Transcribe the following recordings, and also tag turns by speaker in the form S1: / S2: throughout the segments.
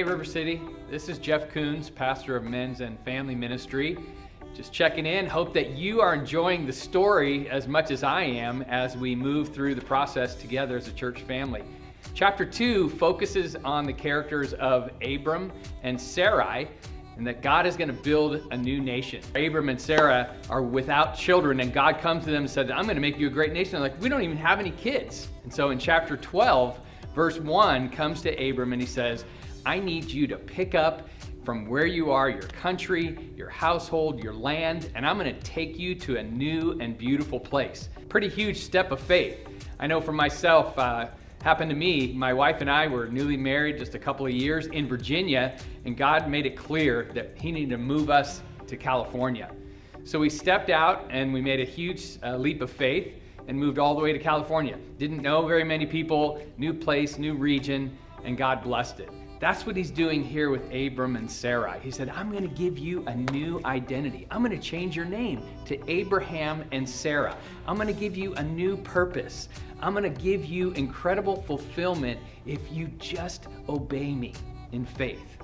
S1: River City. This is Jeff Coons, pastor of Men's and Family Ministry. Just checking in. Hope that you are enjoying the story as much as I am as we move through the process together as a church family. Chapter 2 focuses on the characters of Abram and Sarai, and that God is going to build a new nation. Abram and Sarah are without children, and God comes to them and said, I'm going to make you a great nation. They're like, we don't even have any kids. And so in chapter 12, verse 1 comes to Abram and he says, I need you to pick up from where you are, your country, your household, your land, and I'm going to take you to a new and beautiful place. Pretty huge step of faith. I know for myself, happened to me, my wife and I were newly married just a couple of years in Virginia, and God made it clear that He needed to move us to California. So we stepped out and we made a huge leap of faith and moved all the way to California. Didn't know very many people, new place, new region, and God blessed it. That's what He's doing here with Abram and Sarai. He said, I'm going to give you a new identity. I'm going to change your name to Abraham and Sarah. I'm going to give you a new purpose. I'm going to give you incredible fulfillment if you just obey me in faith.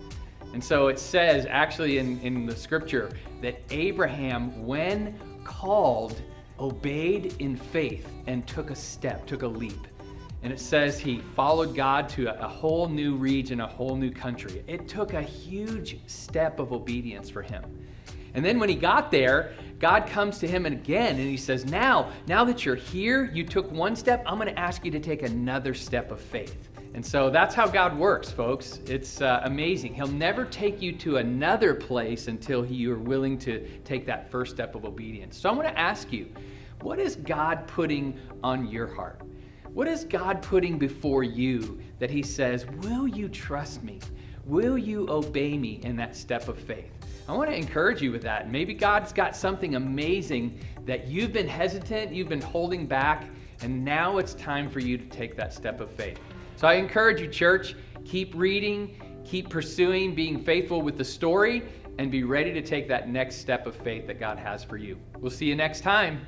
S1: And so it says actually in the scripture that Abraham, when called, obeyed in faith and took a step, took a leap. And it says he followed God to a whole new region, a whole new country. It took a huge step of obedience for him. And then when he got there, God comes to him again and he says, now that you're here, you took one step, I'm going to ask you to take another step of faith. And so that's how God works, folks. It's amazing. He'll never take you to another place until you are willing to take that first step of obedience. So I want to ask you, what is God putting on your heart? What is God putting before you that He says, will you trust me? Will you obey me in that step of faith? I want to encourage you with that. Maybe God's got something amazing that you've been hesitant, you've been holding back, and now it's time for you to take that step of faith. So I encourage you, church, keep reading, keep pursuing, being faithful with the story, and be ready to take that next step of faith that God has for you. We'll see you next time.